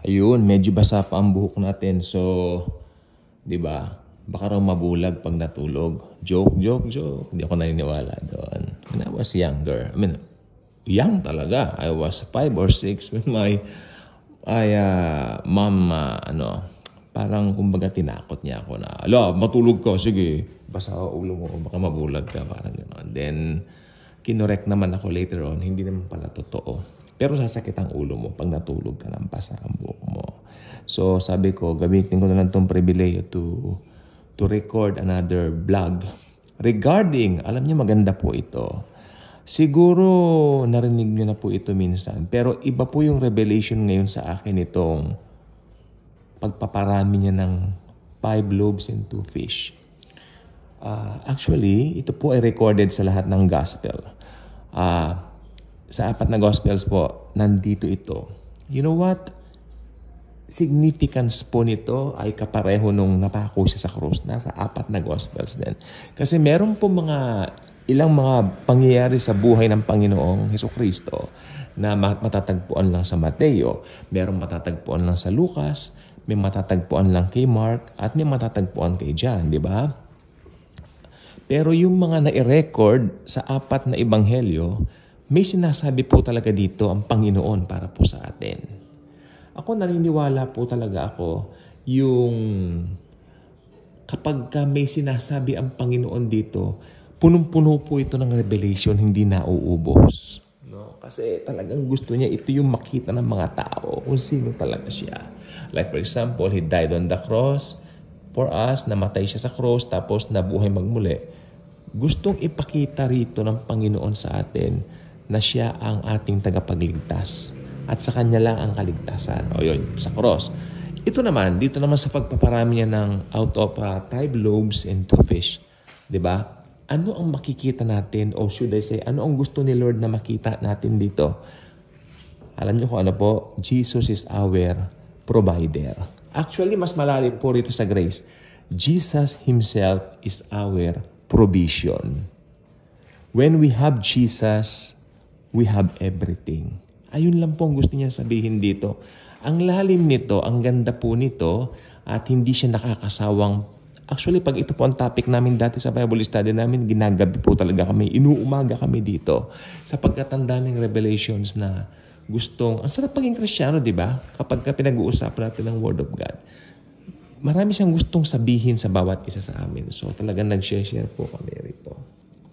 Ayun, medyo basa pa ang buhok natin. So, di ba? Baka raw mabulag pag natulog. Joke. Hindi ako naniniwala doon. When I was younger, young talaga. I was 5 or 6 when my mom, parang kumbaga tinakot niya ako na, matulog ka, sige, basa ulo mo, baka mabulag ka, parang gano'n. Then, kinorek naman ako later on, hindi naman pala totoo. Pero sasakit ang ulo mo pag natulog ka ng basa ang buhok mo. So, sabi ko, gamitin ko na lang itong pribileyo to record another vlog regarding, alam niyo maganda po ito. Siguro narinig niyo na po ito minsan, pero iba po yung revelation ngayon sa akin itong pagpaparami niya ng 5 loaves and 2 fish. Actually, ito po ay recorded sa lahat ng gospel. Sa 4 na gospels po, nandito ito. You know what? Significance po nito ay kapareho nung napako siya sa krus. Nasa 4 na gospels din. Kasi meron po ilang mga pangyayari sa buhay ng Panginoong Hesukristo na matatagpuan lang sa Mateo, meron matatagpuan lang sa Lucas, may matatagpuan lang kay Mark, at may matatagpuan kay John, di ba? Pero yung mga nai-record sa 4 na ebanghelyo, may sinasabi po talaga dito ang Panginoon para po sa atin. Ako naniniwala po talaga ako yung kapag may sinasabi ang Panginoon dito, punong-puno po ito ng revelation, hindi nauubos. No? Kasi talagang gusto niya, ito yung makita ng mga tao kung sino talaga siya. Like for example, He died on the cross for us, namatay siya sa cross, tapos nabuhay magmuli. Gustong ipakita rito ng Panginoon sa atin na siya ang ating tagapagligtas. At sa Kanya lang ang kaligtasan. O yun, sa cross. Ito naman, dito naman sa pagpaparami niya ng out of 5 loaves and 2 fish. Diba? Ano ang makikita natin, o should I say, ano ang gusto ni Lord na makita natin dito? Alam niyo kung ano po? Jesus is our provider. Actually, mas malalim po rito sa grace. Jesus Himself is our provision. When we have Jesus, we have everything. Ayun lang po ang gusto niya sabihin dito. Ang lalim nito, ang ganda po nito, at hindi siya nakakasawang. Actually, pag ito po ang topic namin dati sa Bible study namin, ginagabi po talaga kami, inuumaga kami dito. Sapagkat ang daming revelations na ang sarap paging Kristiyano, di ba? Kapag pinag-uusapan natin ng Word of God. Marami siyang gustong sabihin sa bawat isa sa amin. So, talagang nag-share po kami rito.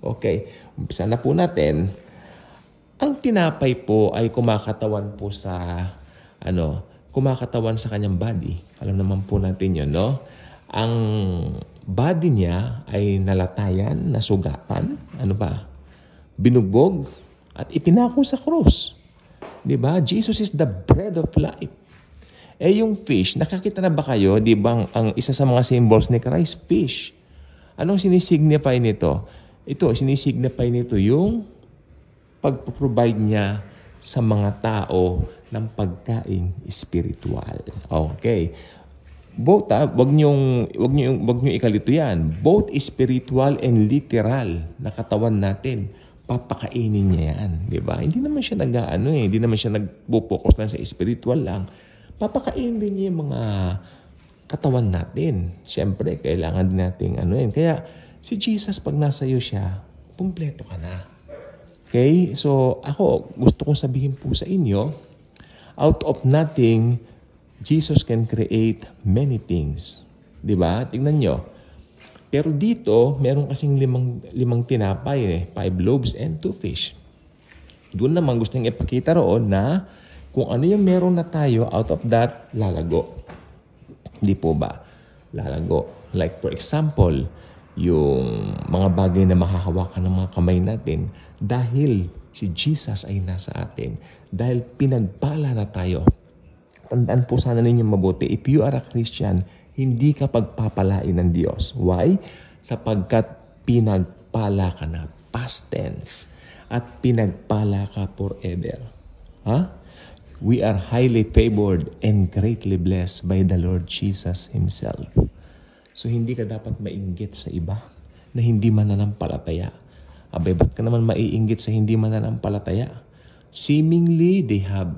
Okay, umpisa na po natin. Ang tinapay po ay kumakatawan po kumakatawan sa kanyang body. Alam naman po natin yun, no? Ang body niya ay nalatayan, nasugatan, binugbog, at ipinako sa krus. Diba? Jesus is the bread of life. Yung fish, nakakita na ba kayo? Diba ang isa sa mga symbols ni Christ, fish. Anong sinisignify nito? Sinisignify nito yung pagpaprovide niya sa mga tao ng pagkain spiritual. Okay. Both, wag niyo ikalito yan. Both spiritual and literal na katawan natin, papakainin niya yan. Di ba? Hindi naman siya hindi naman siya nagpo-focus lang sa spiritual lang. Papakainin din niya yung mga katawan natin. Siyempre, kailangan din natin Kaya, si Jesus, pag nasa iyo siya, kumpleto ka na. Okay? So, ako, gusto kong sabihin po sa inyo, out of nothing, Jesus can create many things. Diba? Tingnan nyo. Pero dito, meron kasing limang tinapay 5 loaves and 2 fish. Doon naman gusto niyang ipakita roon na kung ano yung meron na tayo, out of that, lalago. Hindi po ba? Lalago. Like for example, yung mga bagay na mahahawakan ng mga kamay natin, dahil si Jesus ay nasa atin, dahil pinagpala na tayo. Tandaan po sana ninyo mabuti, if you are a Christian, hindi ka pagpapalain ng Diyos. Why? Sapagkat pinagpala ka na, past tense, at pinagpala ka forever. We are highly favored and greatly blessed by the Lord Jesus Himself. So hindi ka dapat mainggit sa iba na hindi mananampalataya. Abay, ba't ka naman maiinggit sa hindi mananampalataya? Seemingly, they have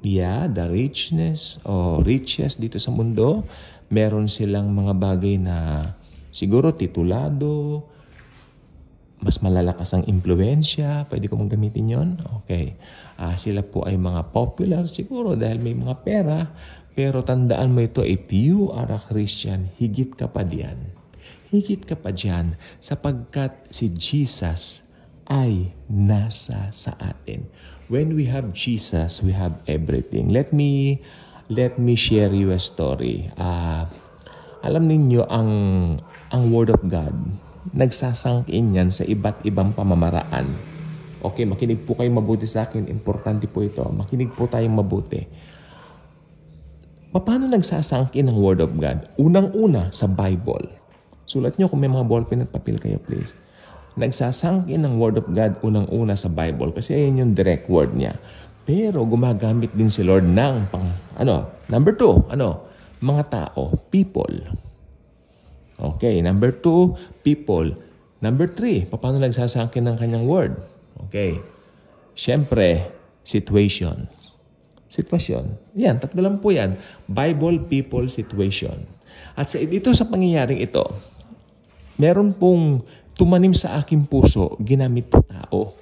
the richness o riches dito sa mundo. Meron silang mga bagay na siguro titulado, mas malalakas ang impluensya. Pwede ko mong gamitin yon. Okay. Sila po ay mga popular siguro dahil may mga pera. Pero tandaan mo ito, if you are a Christian, higit ka pa diyan. Higit ka pa diyan sapagkat si Jesus ay nasa sa atin. When we have Jesus, we have everything. Let me share you a story. Alam ninyo ang Word of God, nagsasangkin yan sa iba't ibang pamamaraan. Okay, makinig po kayo mabuti sa akin. Importante po ito. Makinig po tayong mabuti. Paano nagsasangkin ang Word of God? Unang-una sa Bible. Sulat nyo kung may mga ballpen at papel kayo, please. Nagsasangkin ang Word of God unang-una sa Bible kasi ayan yung direct word niya. Pero gumagamit din si Lord ng number 2, mga tao, people. Okay, number 2, people. Number 3, paano nagsasangkin ng kanyang word? Okay. Siyempre, sitwasyon. Yan, tatlo lang po yan. Bible, people, situation. At dito sa pangyayaring ito, meron pong tumanim sa aking puso, ginamit po tao.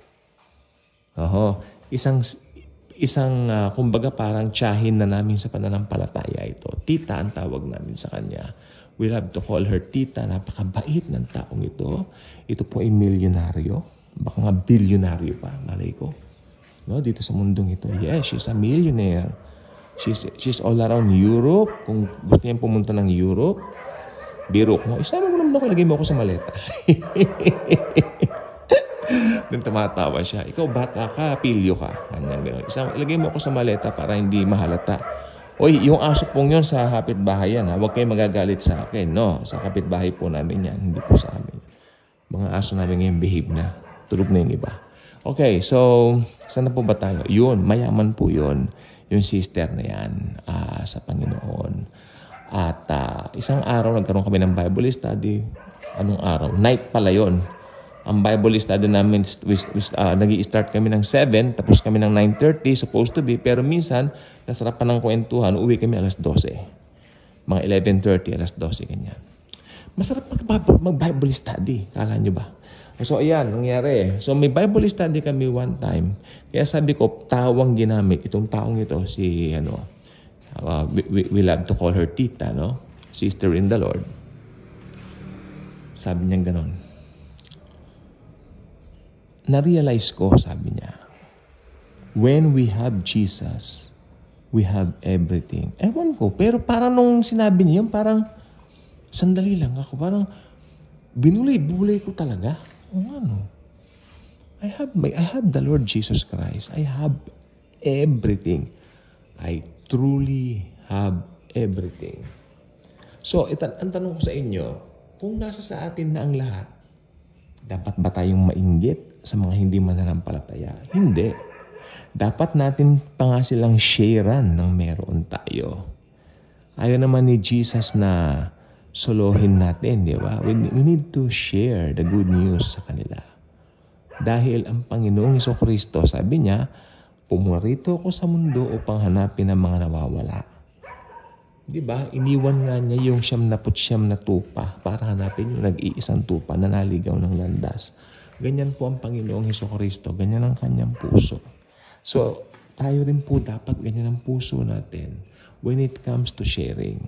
Isang kumbaga parang tiyahin na namin sa pananampalataya ito. Tita ang tawag namin sa kanya. We love to call her tita. Napakabait ng taong ito. Ito po ay milyonaryo. Baka nga bilyonaryo pa, malay ko. No, dito sa mundong ito. Yes, she's a millionaire. She's all around Europe. Kung gusto niya pumunta ng Europe, biro mo. Isama mo naman ako, ilagay mo ako sa maleta. Nang tumatawa siya. Ikaw bata ka, pilyo ka. Ganyan. Ilagay mo ako sa maleta para hindi mahalata. Oy, yung aso pong yun sa kapitbahay yan. Huwag kayo magagalit sa akin. No, sa kapitbahay po namin yan. Hindi po sa amin. Mga aso namin ngayon behave na. Tulog na yung iba. Okay, so saan na po ba tayo? Yun, mayaman po yun. Yung sister na yan sa Panginoon. At isang araw, nagkaroon kami ng Bible study. Anong araw? Night pala yun. Ang Bible study namin, nag-i-start kami ng 7, tapos kami ng 9:30, supposed to be. Pero minsan, nasarap pa ng kwentuhan, uwi kami alas 12. Mga 11:30, alas 12, ganyan. Masarap mag-Bible study. Kala nyo ba? So, ayan, nangyari. So, may Bible study kami one time. Kaya sabi ko, tawang ginamit. Itong taong ito, we love to call her tita, no? Sister in the Lord. Sabi niya ganon. Na-realize ko, sabi niya, when we have Jesus, we have everything. Ewan ko, pero parang nung sinabi niya yun, parang sandali lang ako. Parang binulay-bulay ko talaga. I have the Lord Jesus Christ. I have everything. I truly have everything. So, ang tanong ko sa inyo, kung nasa sa atin na ang lahat, dapat ba tayong mainggit sa mga hindi mananampalataya? Hindi. Dapat natin pa nga silang sharean ng meron tayo. Ayaw naman ni Jesus na solohin natin, di ba? We need to share the good news sa kanila. Dahil ang Panginoong Hesukristo, sabi niya, pumarito ako sa mundo upang hanapin ang mga nawawala. Di ba? Iniwan nga niya yung 99 na tupa para hanapin yung nag-iisang tupa na naligaw ng landas. Ganyan po ang Panginoong Hesukristo. Ganyan ang kanyang puso. So, tayo rin po dapat ganyan ang puso natin when it comes to sharing.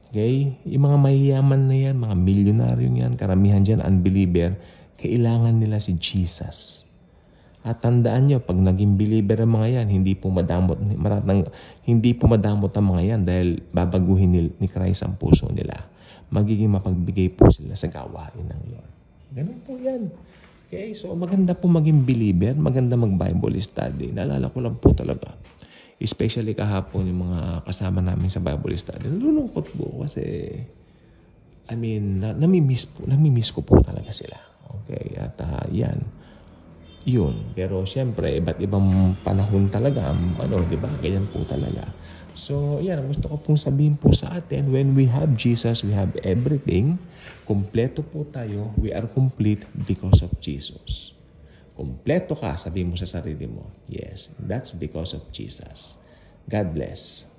Okay? Yung mga mayayaman na yan, mga milyonaryo yan, karamihan dyan, unbeliever, kailangan nila si Jesus. At tandaan nyo, pag naging believer ang mga yan, hindi po madamot ang mga yan dahil babaguhin ni Christ ang puso nila. Magiging mapagbigay po sila sa gawain ng Lord. Ganun po yan. Okay? So, maganda po maging believer, maganda mag-Bible study. Naalala ko lang po talaga. Especially kahapon yung mga kasama namin sa Bible study. Nalulungkot po kasi, namimiss ko po talaga sila. Okay? At yan. Yun. Pero siyempre, iba't ibang panahon talaga. Di ba? Ganyan po talaga. So, yan. Gusto ko pong sabihin po sa atin, when we have Jesus, we have everything. Kompleto po tayo. We are complete because of Jesus. Kompleto ka, sabihin mo sa sarili mo. Yes, that's because of Jesus. God bless.